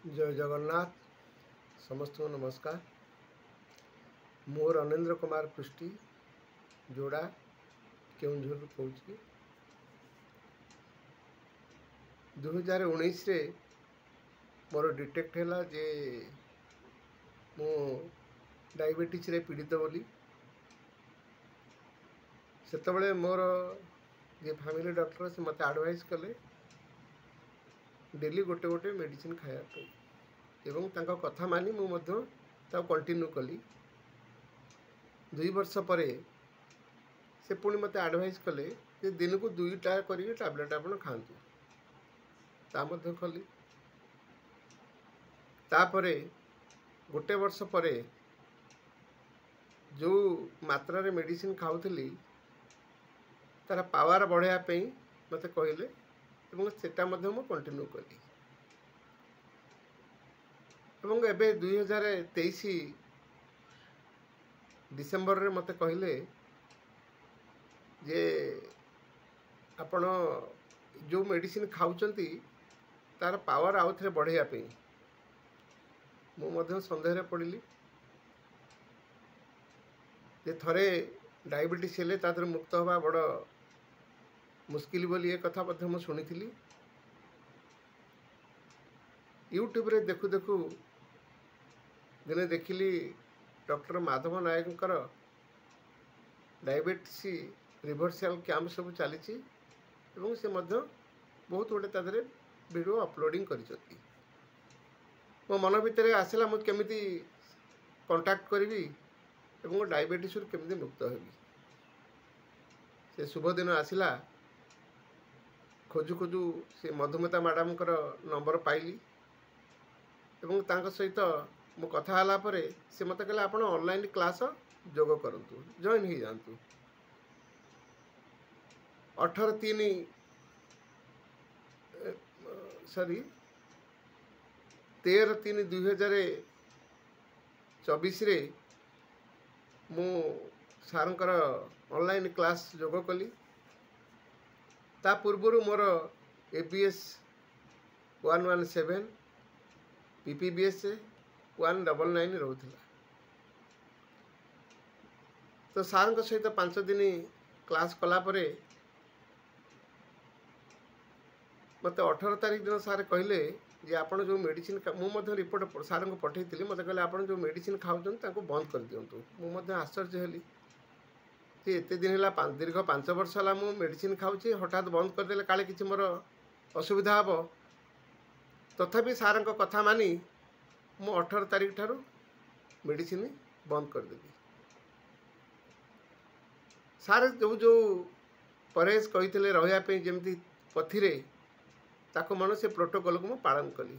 जय जगन्नाथ समस्त को नमस्कार। मोर अनेन्द्र कुमार पृष्टि जोड़ा केउझर कौच 2019 रे मोर डिटेक्ट है जे मु डायबिटीज रे पीड़ित बोली। सेतबेले मोर जे फैमिली डॉक्टर से मत एडवाइस कले डेली गोटे गोटे मेडिसिन खाया एवं तांका कथा मानी मु कंटिन्यू कली। 2 वर्ष पर से पुणी मत एडवाइस कले जे दिन को 2टा करके टैबलेट आपण खातु ता कली। तापरे गोटे वर्ष पर जो मात्रा रे मेडिसिन खाऊली तार पावर बढ़ाया मत कहले सेटा मु कंटिन्यू कली। एवं एबे 2023 डिसेम्बर रे मत कहले जे आपण जो मेडिसिन खाऊचंती तार पावर आउ थे बढ़ाया मु सन्देह पड़िली जे थरे डायबिटीज हेले तादर मुक्त हवा बड़ मुस्किल बोली ये कथा मु शुणी थी। यूट्यूब रे देखु देखु दिने देखिली डॉक्टर माधव नायक डायबिटीज रिवर्सल कैंप सब चली से बहुत गुटे तादरे वीडियो अपलोडिंग कर मो मन भितर आसला मुझे केमिति कांटेक्ट करी डायबिटीज केमिति मुक्त हेबी। से शुभ दिन आसला खोजु खोजु से मधुमिता मैडम नंबर पाइली एवं तांका सहित मो कथा हला परे से मत कहले आपण ऑनलाइन क्लास जोग करंतु जॉइन ही जानतु। 13/3/2024 रे मु सारंकर ऑनलाइन क्लास जोग कली। ता पूर्व मोर ABS 117 PPBS 199 रोला। तो सार सहित 5 दिन क्लास कला परे मत 18 तारीख दिन सार कहले जे आपण जो मेडिसिन मु रिपोर्ट सार को पठेई मत कहले आपण जो मेडिसिन खाऊन बंद कर दिंतु। मु आश्चर्य हेली कि एत दिन है दीर्घ 5 वर्ष है मु मेडिसिन खाऊँ हठात बंद करदे काले कि मोर असुविधा हम। तथापि सार कथा मानी मु 18 तारीख ठारू मेडिसिन बंद करदेली। सार जो जो परहेज कही रही जमी पथी ताको मन से प्रोटोकॉल को मु पालन कली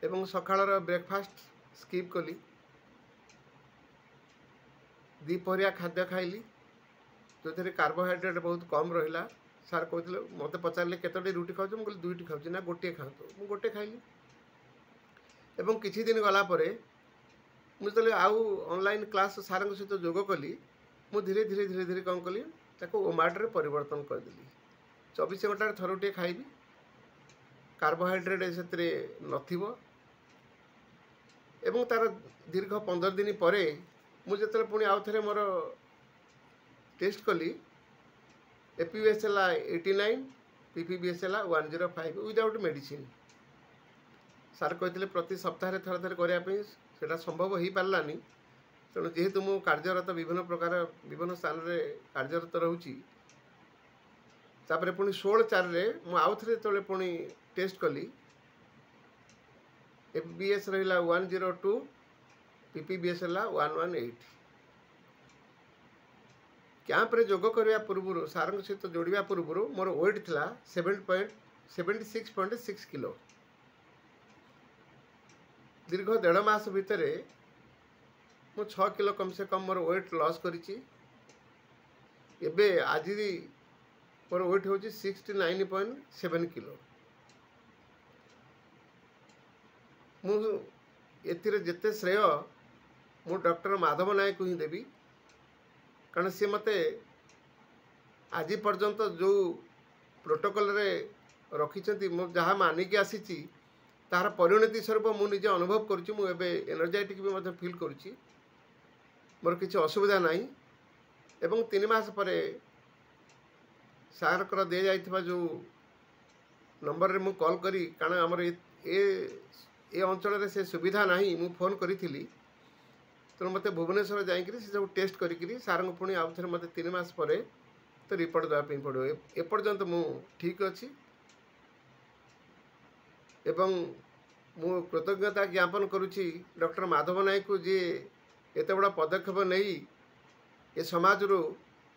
एवं सकाळर ब्रेकफास्ट स्किप कली। दीपहरिया खाद्य खाइली जो थे कार्बोहाइड्रेट बहुत कम रहा। सार कहते मत पचारे केतोटी रुटी खाऊ मुझे 2टी खाऊँ ना गोटे खातु मु गोटे खाइली। एवं किछि दिन गला परे मुझे आउ ऑनलाइन क्लास सार सहित जोग कली मु धीरे धीरे धीरे धीरे कौन कली ताको ओमाड परिवर्तन करदेली। 24 घंटा थरुटे खाइबी कार्बोहाइड्रेट से नथिबो एवं तार दीर्घ 15 दिन पर मुझे पुणी आउ थे मोर टेस्ट कली APBS 89 PPBS 105 विदाउट मेडिसिन। सार कहते प्रति सप्ताह थर थर करने से संभव हो पारानी। तेणु जेहेतु मु कार्यरत विभिन्न प्रकार विभिन्न स्थान में कार्यरत रोची पुणी 16/4 मु आउ थे जो पुणी टेस्ट कली APBS रहा 102 PPBS 118। कैंप रे जोग करने पूर्व सार सहित जोड़ा पूर्व मोर वेट था 76.6 किलो। दीर्घ 1.5 मास भितर मु 6 किलो कम से कम मोर वेट लॉस करी। एबे आज मोर वेट हूँ 69.7 किलो। मुझे जिते श्रेय मु डॉक्टर माधव नायक ही देवी कारण सी मते आज पर्यंत जो प्रोटोकॉल रे रखी जहाँ मानिकी आसी तार परिणति स्वरूप मु निजे अनुभव करुच्ची मु एबे एनर्जेटिक भी मध्य फील करुच्ची मोर किसी असुविधा नाही एवं 3 मास परे सारकर दे जाइथिबा जो नंबर रे मु कॉल करी कारण हमर ए अंचल रे से सुविधा नाही मु फोन करिथिली तो मते भुवनेश्वर जाइकरी से सब टेस्ट करिकरी सारंग पुणी आउ थरे मते 3 मास परे तो रिपोर्ट देवा पे पड़ो एपर्यंत मु ठीक अच्छी एवं मु कृतज्ञता ज्ञापन करुच्ची डॉक्टर माधव नायक को जी एत बड़ा पदक्षेप नहीं ए समाज रो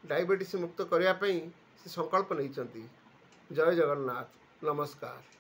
डायबिटीज मुक्त करने से संकल्प नहीं। जय जगन्नाथ, नमस्कार।